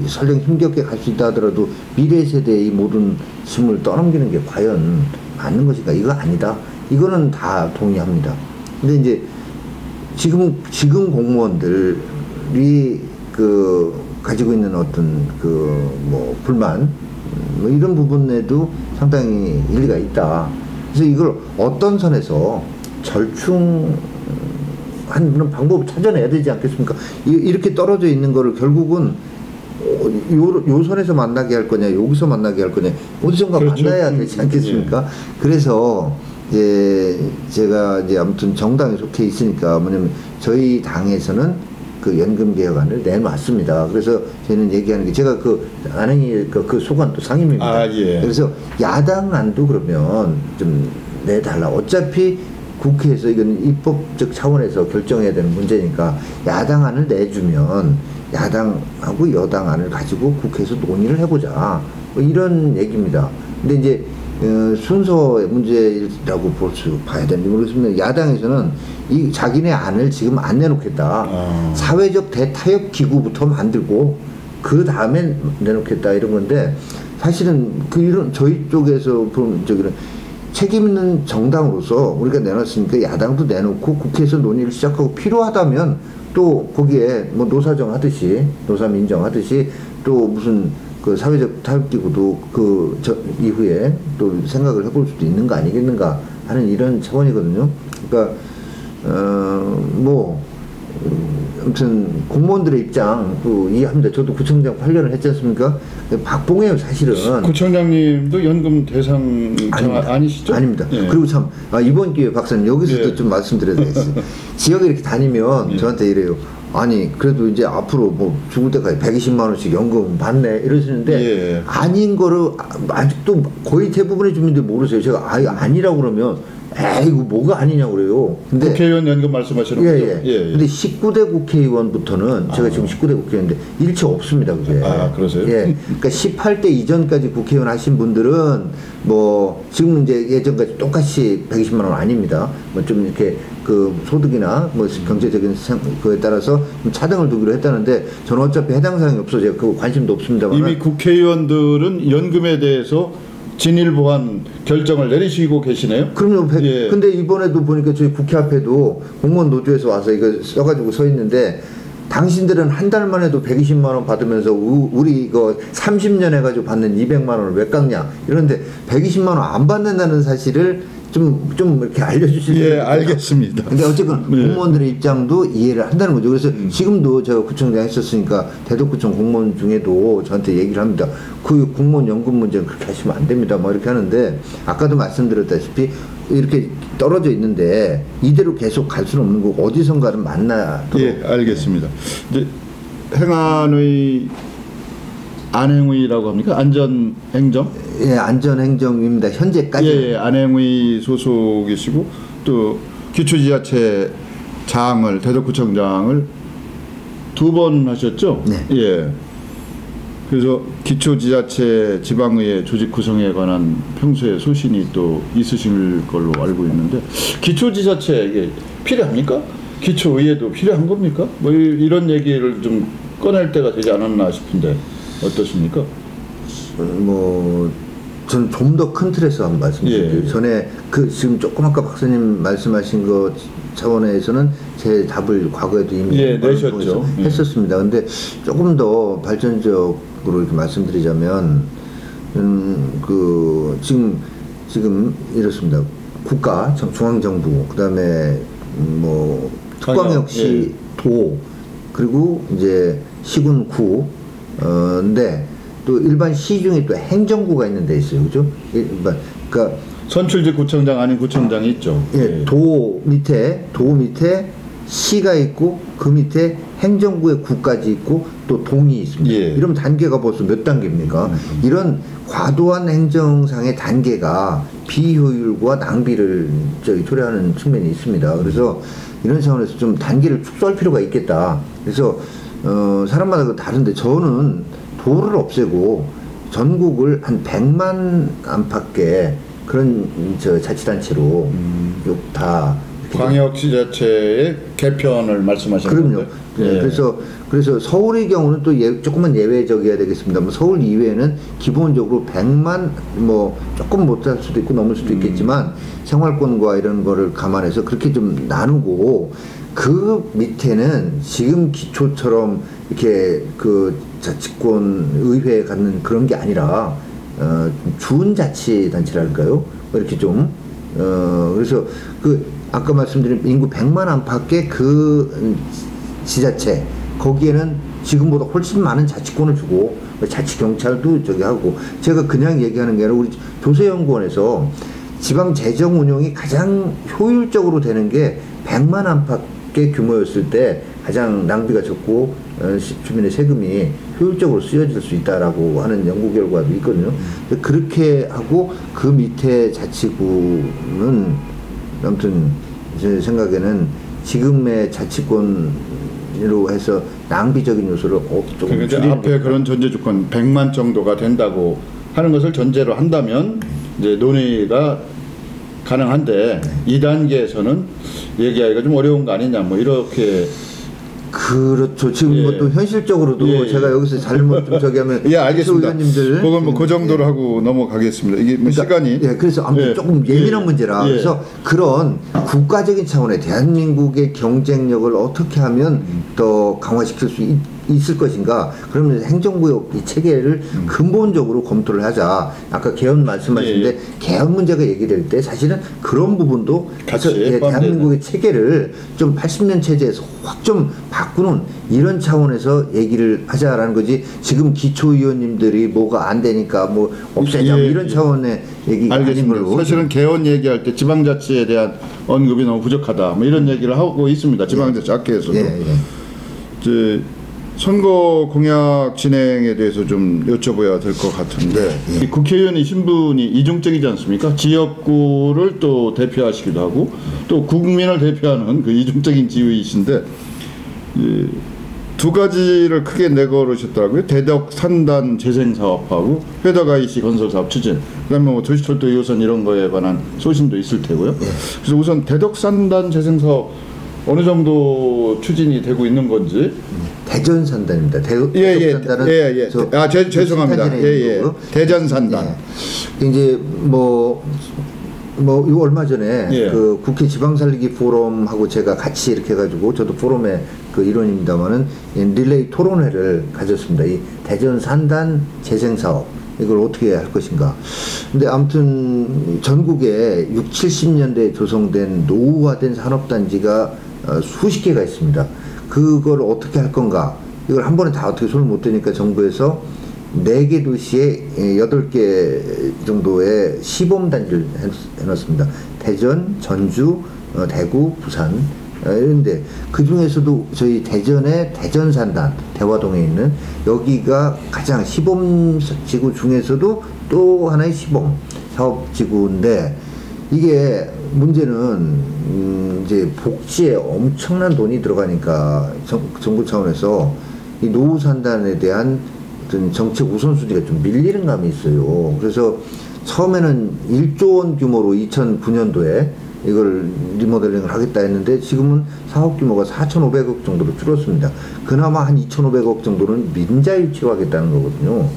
설령 힘겹게 갈 수 있다 하더라도 미래 세대의 이 모든 짐을 떠넘기는 게 과연 맞는 것인가? 이거 아니다. 이거는 다 동의합니다. 근데 이제 지금 공무원들이 가지고 있는 어떤 불만, 이런 부분에도 상당히 일리가 있다. 그래서 이걸 어떤 선에서 절충하는 방법을 찾아내야 되지 않겠습니까? 이렇게 떨어져 있는 거를 결국은 요 선에서 만나게 할 거냐, 여기서 만나게 할 거냐, 어디선가 그렇죠. 만나야 되지 않겠습니까? 그래서 제가 아무튼 정당에 속해 있으니까 뭐냐면 저희 당에서는 그 연금 개혁안을 내놨습니다. 그래서 저희는 얘기하는 게 제가 안행위 그 소관도 상임입니다. 예. 그래서 야당안도 그러면 좀 내달라. 어차피 국회에서 이건 입법적 차원에서 결정해야 되는 문제니까 야당안을 내주면 야당하고 여당안을 가지고 국회에서 논의를 해보자. 뭐 이런 얘기입니다. 근데 이제 순서의 문제라고 봐야 되는지 모르겠습니다. 야당에서는 이 자기네 안을 지금 안 내놓겠다. 사회적 대타협 기구부터 만들고 그 다음에 내놓겠다 이런 건데, 사실은 이런 저희 쪽에서 보는 책임 있는 정당으로서 우리가 내놨으니까 야당도 내놓고 국회에서 논의를 시작하고 필요하다면 또 거기에 뭐 노사정 하듯이 노사민정 하듯이 또 무슨 사회적 타협기구도 이후에 또 생각을 해볼 수도 있는 거 아니겠는가 하는 이런 차원이거든요. 그러니까 아무튼 공무원들의 입장 이해합니다. 저도 구청장 8년을 했지 않습니까? 박봉해요 사실은. 구청장님도 연금 대상 아니시죠? 아닙니다. 예. 그리고 참 이번 기회에 박사님 여기서도 좀 말씀드려야 되겠어요. 지역에 이렇게 다니면 저한테 이래요. 아니 그래도 이제 앞으로 죽을 때까지 120만 원씩 연금 받네 이러시는데 아닌 거를 아직도 거의 대부분의 주민들이 모르세요. 제가 아니라고 그러면 이거 뭐가 아니냐고 그래요. 근데 국회의원 연금 말씀하시는 거죠? 예. 근데 19대 국회의원부터는 제가 지금 19대 국회의원인데 일체 없습니다, 그게. 그러세요? 예. 그러니까 18대 이전까지 국회의원 하신 분들은 지금 이제 예전까지 똑같이 120만 원 아닙니다. 좀 이렇게 소득이나 경제적인 그에 따라서 좀 차등을 두기로 했다는데 저는 어차피 해당 사항이 없어 제가 관심도 없습니다만 이미 국회의원들은 연금에 대해서 진일보한 결정을 내리시고 계시네요. 그럼요. 근데 이번에도 보니까 저희 국회 앞에도 공무원 노조에서 와서 이거 써가지고 서 있는데, 당신들은 한 달만 해도 120만 원 받으면서 우리 이거 30년 해가지고 받는 200만 원을 왜 깎냐 이런데 120만 원 안 받는다는 사실을 좀 이렇게 알려주시면. 알겠습니다. 근데 어쨌든 공무원들의 입장도 이해를 한다는 거죠. 그래서 지금도 제가 구청장 했었으니까 대덕구청 공무원 중에도 저한테 얘기를 합니다. 공무원 연금 문제는 그렇게 하시면 안 됩니다. 이렇게 하는데, 아까도 말씀드렸다시피 이렇게 떨어져 있는데 이대로 계속 갈 수는 없는 거고 어디선가는 만나야. 알겠습니다. 이제 행안의 안행위라고 합니까? 안전행정? 안전행정입니다. 현재까지. 안행위 소속이시고 또 기초지자체 대덕구청장을 2번 하셨죠? 네. 그래서 기초지자체 지방의회 조직 구성에 관한 평소에 소신이 또 있으실 걸로 알고 있는데 기초지자체 이게 필요합니까? 기초의회도 필요한 겁니까? 뭐 이런 얘기를 좀 꺼낼 때가 되지 않았나 싶은데 어떠십니까? 저는 좀 더 큰 틀에서 한번 말씀드릴게요. 예. 전에 지금 조금 아까 박사님 말씀하신 것 차원에서는 제 답을 과거에도 이미 내셨죠. 했었습니다. 근데 조금 더 발전적으로 이렇게 말씀드리자면, 지금 이렇습니다. 국가, 중앙정부, 그 다음에 특광역시 도, 그리고 이제 시군 구, 근데 또 일반 시 중에 또 행정구가 있는 데 있어요. 그죠? 그러니까 선출직 구청장 아닌 구청장이 있죠. 예, 도 밑에 시가 있고 그 밑에 행정구의 구까지 있고 또 동이 있습니다. 예. 이러면 단계가 벌써 몇 단계입니까? 이런 과도한 행정상의 단계가 비효율과 낭비를 초래하는 측면이 있습니다. 그래서 이런 차원에서 좀 단계를 축소할 필요가 있겠다. 그래서 사람마다 다른데 저는 도를 없애고 전국을 한 100만 안팎의 그런 자치단체로 다 광역시자체의 개편을 말씀하시는 그럼요. 건데. 네, 그래서 서울의 경우는 또 조금만 예외적이어야 되겠습니다. 서울 이외에는 기본적으로 100만 조금 못할 수도 있고 넘을 수도 있겠지만 생활권과 이런 거를 감안해서 그렇게 좀 나누고 그 밑에는 지금 기초처럼 이렇게 그 자치권 의회에 갖는 그런 게 아니라 준자치단체랄까요? 이렇게 좀 그래서 아까 말씀드린 인구 100만 안팎의 그 지자체 거기에는 지금보다 훨씬 많은 자치권을 주고 자치경찰도 하고 제가 그냥 얘기하는 게 아니라 우리 조세연구원에서 지방 재정 운영이 가장 효율적으로 되는 게 100만 안팎의 규모였을 때 가장 낭비가 적고 주민의 세금이 효율적으로 쓰여질 수 있다라고 하는 연구 결과도 있거든요. 그렇게 하고 그 밑에 자치구는 아무튼 제 생각에는 지금의 자치권으로 해서 낭비적인 요소를 조금 줄이는 앞에 그런 전제 조건 100만 정도가 된다고 하는 것을 전제로 한다면 이제 논의가 가능한데 2단계에서는 얘기하기가 좀 어려운 거 아니냐 이렇게 그렇죠. 지금 또 현실적으로도 제가 여기서 잘못 좀 하면 알겠습니다. 의원님들 그건 그 정도로 하고 넘어가겠습니다. 이게 그러니까, 시간이 그래서 아무튼 조금 예민한 문제라 그래서 그런 국가적인 차원의 대한민국의 경쟁력을 어떻게 하면 더 강화시킬 수 있을 것인가? 그러면 행정구역 이 체계를 근본적으로 검토를 하자. 아까 개헌 말씀하셨는데 개헌 문제가 얘기될 때 사실은 그런 부분도 같이 대한민국의 체계를 좀 80년 체제에서 확 좀 바꾸는 이런 차원에서 얘기를 하자라는 거지. 지금 기초의원님들이 뭐가 안 되니까 없애자 이런 차원의 얘기가 아닌 걸로. 사실은 개헌 얘기할 때 지방자치에 대한 언급이 너무 부족하다. 이런 얘기를 하고 있습니다. 지방자치 학회에서도. 이제 선거 공약 진행에 대해서 좀 여쭤봐야 될 것 같은데 이 국회의원의 신분이 이중적이지 않습니까? 지역구를 또 대표하시기도 하고 또 국민을 대표하는 그 이중적인 지위이신데 두 가지를 크게 내걸으셨더라고요. 대덕 산단 재생 사업하고 회덕 IC 건설 사업 추진. 그다음에 도시철도 2호선 이런 거에 관한 소신도 있을 테고요. 그래서 우선 대덕 산단 재생 사업 어느 정도 추진이 되고 있는 건지. 대전 산단입니다. 대전 산단은 죄송합니다. 대전 산단. 이제 이거 얼마 전에 그 국회 지방살리기 포럼하고 제가 같이 이렇게 해가지고 저도 포럼의 그 일원입니다만은 릴레이 토론회를 가졌습니다. 이 대전 산단 재생 사업 이걸 어떻게 할 것인가. 근데 아무튼 전국에 60, 70년대에 조성된 노후화된 산업단지가 수십 개가 있습니다. 그걸 어떻게 할 건가. 이걸 한 번에 다 어떻게 손을 못 대니까 정부에서 4개 도시에 8개 정도의 시범단지를 해놨습니다. 대전, 전주, 대구, 부산 이런데 그 중에서도 저희 대전의 대전산단 대화동에 있는 여기가 가장 시범지구 중에서도 또 하나의 시범 사업지구인데 이게 문제는 이제 복지에 엄청난 돈이 들어가니까 정부 차원에서 이 노후 산단에 대한 어떤 정책 우선순위가 좀 밀리는 감이 있어요. 그래서 처음에는 1조 원 규모로 2009년도에 이걸 리모델링을 하겠다 했는데 지금은 사업 규모가 4,500억 정도로 줄었습니다. 그나마 한 2,500억 정도는 민자유치로 하겠다는 거거든요.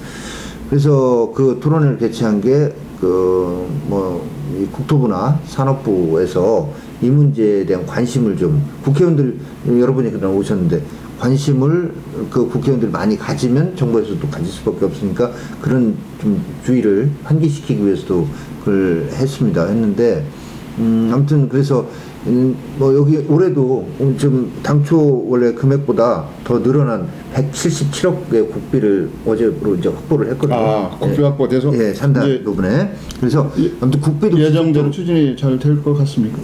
그래서 그 토론회를 개최한 게 이 국토부나 산업부에서 이 문제에 대한 관심을 좀 국회의원들 여러분이 그날 오셨는데 관심을 그 국회의원들이 많이 가지면 정부에서도 가질 수밖에 없으니까 그런 좀 주의를 환기시키기 위해서도 그걸 했는데 아무튼 그래서 여기 올해도 좀 당초 원래 금액보다 더 늘어난 177억의 국비를 어제로 이제 확보를 했거든요. 국비 확보돼서? 예, 상당 부분에. 그래서 아무튼 국비도 예정대로 추진이 잘 될 것 같습니까?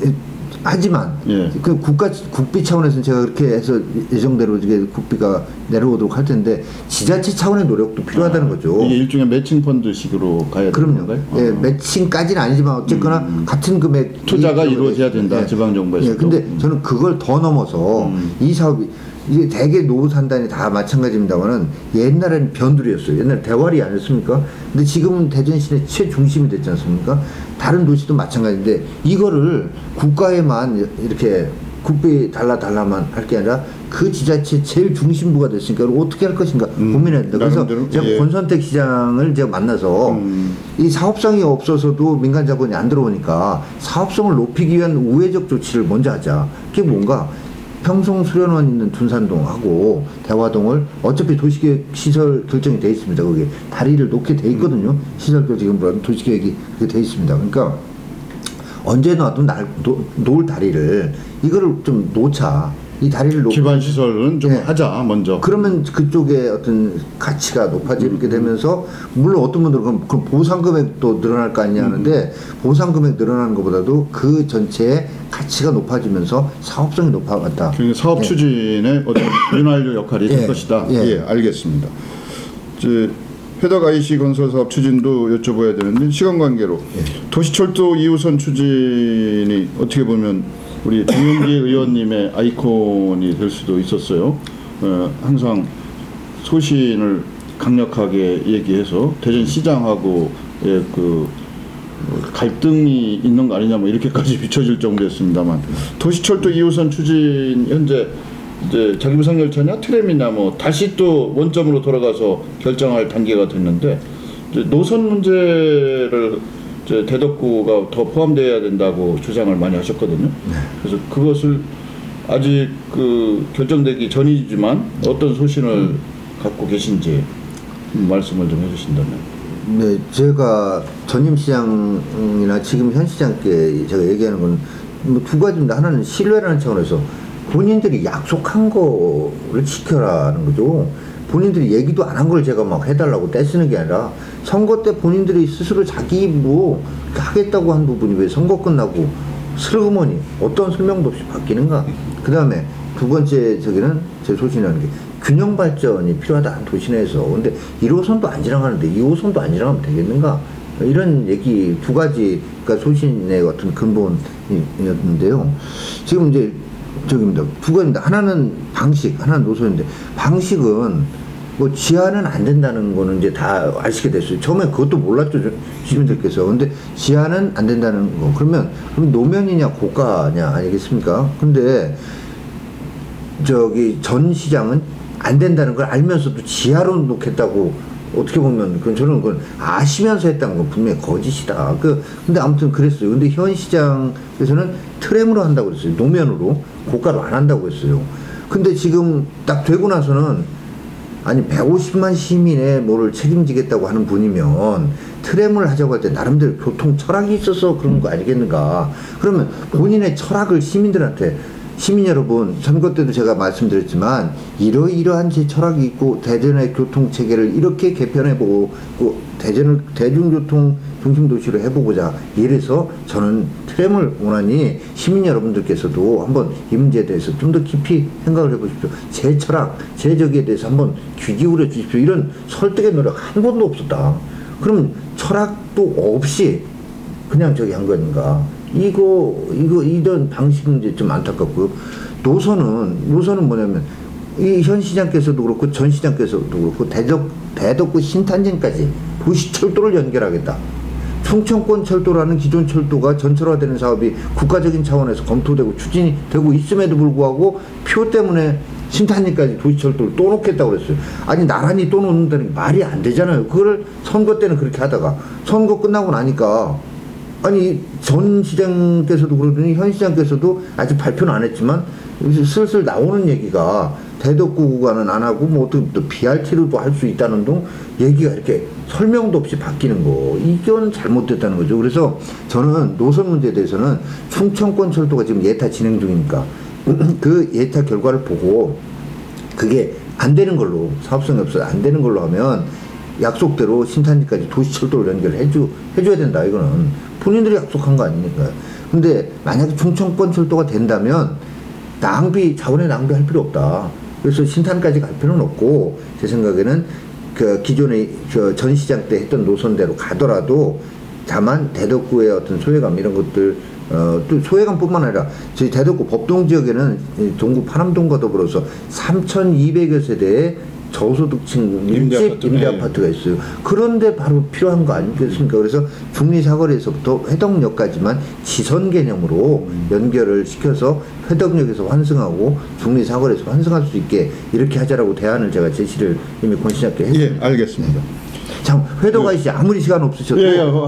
하지만 그 국비 차원에서는 제가 그렇게 해서 예정대로 이게 국비가 내려오도록 할 텐데 지자체 차원의 노력도 필요하다는 거죠. 이게 일종의 매칭 펀드식으로 가야 되는 건가요? 예, 매칭까지는 아니지만 어쨌거나 같은 금액 투자가 이루어져야 된다. 지방 정부에서. 예, 근데 저는 그걸 더 넘어서 이 사업이 이게 대개 노후 산단이 다 마찬가지입니다만은 옛날에는 변두리였어요. 옛날 대활이 아니었습니까? 근데 지금은 대전 시내 최중심이 됐지 않습니까? 다른 도시도 마찬가지인데 이거를 국가에만 이렇게 국비 달라만 할 게 아니라 그 지자체 제일 중심부가 됐으니까 어떻게 할 것인가 고민해야 된다. 그래서 제가 권선택 시장을 제가 만나서 이 사업성이 없어서도 민간 자본이 안 들어오니까 사업성을 높이기 위한 우회적 조치를 먼저 하자. 그게 뭔가 평송 수련원 있는 둔산동하고 대화동을 어차피 도시계획 시설 결정이 돼 있습니다. 거기 다리를 놓게 돼 있거든요. 시설 결정보다는 도시계획이 그게 돼 있습니다. 그러니까 언제 놔도 놓을 다리를 이거를 좀 놓자. 이 다리를 기반 시설은 좀 하자 먼저. 그러면 그쪽에 어떤 가치가 높아지게 되면서 물론 어떤 분들은 그럼 보상 금액도 늘어날 거 아니냐 하는데 보상 금액 늘어나는 것보다도 그 전체의 가치가 높아지면서 사업성이 높아갔다. 그러니까 사업 추진의 어떤 윤활유 역할이 될 것이다. 예, 알겠습니다. 이제 회덕 IC 건설 사업 추진도 여쭤봐야 되는데 시간 관계로 도시철도 2호선 추진이 어떻게 보면 우리 정용기 의원님의 아이콘이 될 수도 있었어요. 항상 소신을 강력하게 얘기해서 대전시장하고의 그 갈등이 있는 거 아니냐 뭐 이렇게까지 비춰질 정도였습니다만 도시철도 2호선 추진 현재 이제 자기부상열차냐 트램이냐 뭐 다시 또 원점으로 돌아가서 결정할 단계가 됐는데 이제 노선 문제를 대덕구가 더 포함되어야 된다고 주장을 많이 하셨거든요. 그래서 그것을 아직 그 결정되기 전이지만 어떤 소신을 갖고 계신지 말씀을 좀 해주신다면. 네, 제가 전임 시장이나 지금 현 시장께 제가 얘기하는 건 뭐 두 가지입니다. 하나는 신뢰라는 차원에서 본인들이 약속한 거를 지켜라는 거죠. 본인들이 얘기도 안 한 걸 제가 막 해달라고 떼쓰는 게 아니라 선거 때 본인들이 스스로 자기 입으로 하겠다고 한 부분이 왜 선거 끝나고 슬그머니 어떤 설명도 없이 바뀌는가. 그 다음에 두 번째 저기는 제 소신이라는 게 균형 발전이 필요하다 한 도시 내에서. 근데 1호선도 안 지나가는데 2호선도 안 지나가면 되겠는가. 이런 얘기 두 가지가 소신의 어떤 근본이었는데요. 지금 이제 저기입니다. 두 가지입니다. 하나는 방식, 하나는 노선인데 방식은 뭐 지하는 안 된다는 거는 이제 다 아시게 됐어요. 처음에 그것도 몰랐죠, 시민들께서. 근데 지하는 안 된다는 거. 그럼 노면이냐 고가냐 아니겠습니까? 근데 저기 전 시장은 안 된다는 걸 알면서도 지하로 놓겠다고 어떻게 보면 저는 그건 아시면서 했다는 건 분명히 거짓이다. 근데 아무튼 그랬어요. 근데 현 시장에서는 트램으로 한다고 그랬어요. 노면으로 고가로 안 한다고 했어요. 근데 지금 딱 되고 나서는 아니 150만 시민의 뭐를 책임지겠다고 하는 분이면 트램을 하자고 할 때 나름대로 교통 철학이 있어서 그런 거 아니겠는가. 그러면 본인의 철학을 시민들한테 시민 여러분, 선거 때도 제가 말씀드렸지만 이러이러한 제 철학이 있고 대전의 교통체계를 이렇게 개편해보고 대전을 대중교통 중심도시로 해보고자 이래서 저는 트램을 원하니 시민 여러분들께서도 한번 이 문제에 대해서 좀 더 깊이 생각을 해보십시오. 제 철학, 제 저기에 대해서 한번 귀 기울여 주십시오. 이런 설득의 노력 한 번도 없었다. 그럼 철학도 없이 그냥 저기 한 거 아닌가. 이런 방식은 이제 좀 안타깝고요. 노선은 뭐냐면 이 현 시장께서도 그렇고 전 시장께서도 그렇고 대덕구 신탄진까지 도시철도를 연결하겠다. 충청권 철도라는 기존 철도가 전철화되는 사업이 국가적인 차원에서 검토되고 추진이 되고 있음에도 불구하고 표 때문에 신탄진까지 도시철도를 또 놓겠다고 그랬어요. 아니 나란히 또 놓는다는 게 말이 안 되잖아요. 그걸 선거 때는 그렇게 하다가 선거 끝나고 나니까 아니 전 시장께서도 그러더니 현 시장께서도 아직 발표는 안 했지만 슬슬 나오는 얘기가 대덕구 구간은 안 하고 뭐 어떻게 또 BRT로도 할 수 있다는 등 얘기가 이렇게 설명도 없이 바뀌는 거 이건 잘못됐다는 거죠. 그래서 저는 노선 문제에 대해서는 충청권 철도가 지금 예타 진행 중이니까 그 예타 결과를 보고 그게 안 되는 걸로 사업성이 없어서 안 되는 걸로 하면 약속대로 신탄지까지 도시철도를 연결해줘야 된다. 이거는 본인들이 약속한 거 아닙니까? 근데 만약에 충청권 철도가 된다면 자원의 낭비할 필요 없다. 그래서 신탄까지 갈 필요는 없고 제 생각에는 그 기존의 전 시장 때 했던 노선대로 가더라도 다만 대덕구의 어떤 소외감 이런 것들 또 소외감뿐만 아니라 저희 대덕구 법동 지역에는 동구 파남동과 더불어서 3,200여 세대의 저소득층 밀집 임대아파트가 있어요. 그런데 바로 필요한 거 아니겠습니까? 그래서 중리사거리에서부터 회덕역까지만 지선 개념으로 연결을 시켜서 회덕역에서 환승하고 중리사거리에서 환승할 수 있게 이렇게 하자라고 대안을 제가 제시를 이미 권 시장께 했습니다. 예, 알겠습니다. 참 회덕 아저씨 아무리 시간 없으셔도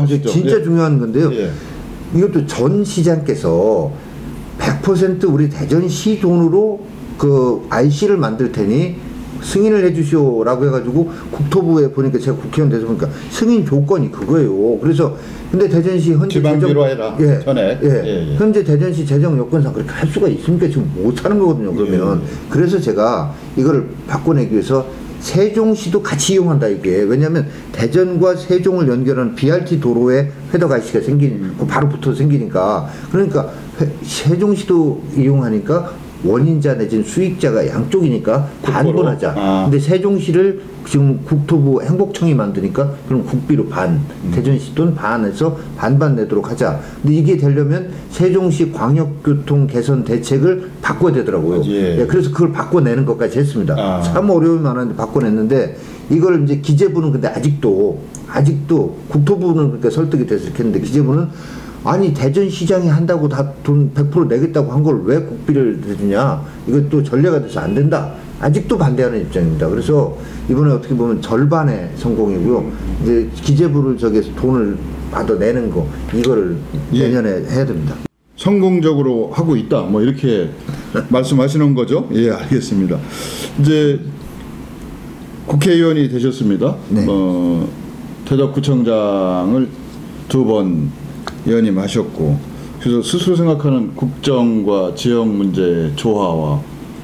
진짜 중요한 건데요. 이것도 전 시장께서 100% 우리 대전시 돈으로 그 IC를 만들 테니 승인을 해주시오라고 해가지고 국토부에 보니까 제가 국회의원 돼서 보니까 승인 조건이 그거예요. 그래서 근데 대전시 현재 지방비로 해라. 전에 현재 대전시 재정 여건상 그렇게 할 수가 있습니까? 지금 못 하는 거거든요. 그러면 그래서 제가 이거를 바꿔내기 위해서 세종시도 같이 이용한다 이게. 왜냐하면 대전과 세종을 연결하는 BRT 도로에 회덕 IC가 바로 붙어서 생기니까. 그러니까 세종시도 이용하니까 원인자 내지는 수익자가 양쪽이니까 반분하자. 근데 세종시를 지금 국토부 행복청이 만드니까 그럼 국비로 대전시 돈 반에서 반반 내도록 하자. 근데 이게 되려면 세종시 광역교통 개선 대책을 바꿔야 되더라고요. 예, 그래서 그걸 바꿔내는 것까지 했습니다. 참 어려움이 많았는데 바꿔냈는데 이걸 이제 기재부는 근데 아직도 국토부는 그러니까 설득이 돼서 이렇게 했는데 기재부는 아니 대전시장이 한다고 다 돈 100% 내겠다고 한 걸 왜 국비를 내주냐, 이것도 전례가 돼서 안 된다, 아직도 반대하는 입장입니다. 그래서 이번에 어떻게 보면 절반의 성공이고요. 이제 기재부를 저기에서 돈을 받아내는 거 이거를 내년에 해야 됩니다. 성공적으로 하고 있다 뭐 이렇게 말씀하시는 거죠? 예, 알겠습니다. 이제 국회의원이 되셨습니다. 네. 대덕구청장을 2번 연임하셨고, 그래서 스스로 생각하는 국정과 지역 문제 조화와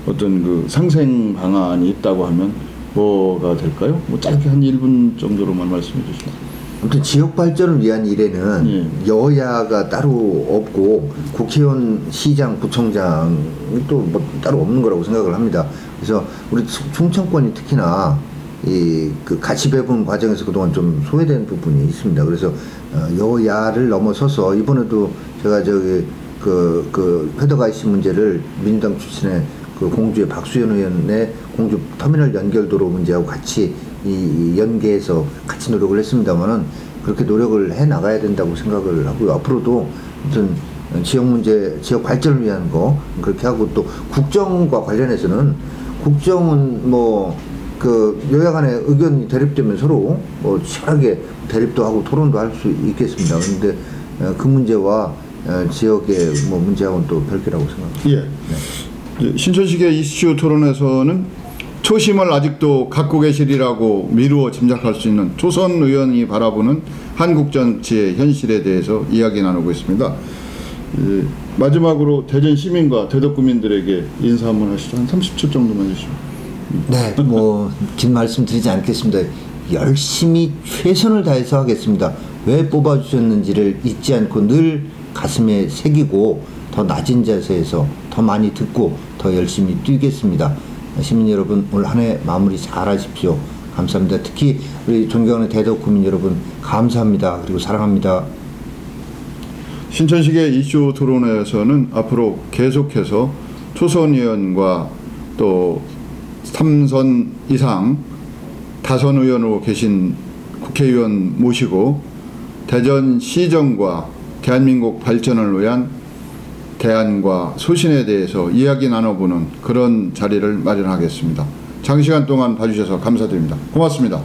어떤 그 상생 방안이 있다고 하면 뭐가 될까요? 뭐 짧게 한 1분 정도로만 말씀해 주시면. 아무튼 지역 발전을 위한 일에는 여야가 따로 없고 국회의원, 시장, 구청장이 또 뭐 따로 없는 거라고 생각을 합니다. 그래서 우리 충청권이 특히나 그 가치 배분 과정에서 그동안 좀 소외된 부분이 있습니다. 그래서 여야를 넘어서서 이번에도 제가 저기 그 회덕 IC 문제를 민주당 출신의 그 공주의 박수현 의원의 공주 터미널 연결도로 문제하고 같이 연계해서 같이 노력을 했습니다만은 그렇게 노력을 해 나가야 된다고 생각을 하고요. 앞으로도 어떤 지역 문제, 지역 발전을 위한 거 그렇게 하고, 또 국정과 관련해서는 국정은 뭐 그 여야 간의 의견이 대립되면 서로 뭐 치열하게 대립도 하고 토론도 할 수 있겠습니다. 그런데 그 문제와 지역의 뭐 문제하고는 또 별개라고 생각합니다. 예. 네. 신천식의 이슈 토론에서는 초심을 아직도 갖고 계시리라고 미루어 짐작할 수 있는 초선 의원이 바라보는 한국 정치의 현실에 대해서 이야기 나누고 있습니다. 마지막으로 대전 시민과 대덕구민들에게 인사 한번 하시죠. 한 30초 정도만 해주시면. 네, 뭐 긴 말씀 드리지 않겠습니다. 열심히 최선을 다해서 하겠습니다. 왜 뽑아주셨는지를 잊지 않고 늘 가슴에 새기고 더 낮은 자세에서 더 많이 듣고 더 열심히 뛰겠습니다. 시민 여러분, 올 한 해 마무리 잘 하십시오. 감사합니다. 특히 우리 존경하는 대덕구민 여러분 감사합니다. 그리고 사랑합니다. 신천식의 이슈 토론에서는 앞으로 계속해서 초선 의원과 또 3선 이상 다선 의원으로 계신 국회의원 모시고 대전시정과 대한민국 발전을 위한 대안과 소신에 대해서 이야기 나눠보는 그런 자리를 마련하겠습니다. 장시간 동안 봐주셔서 감사드립니다. 고맙습니다.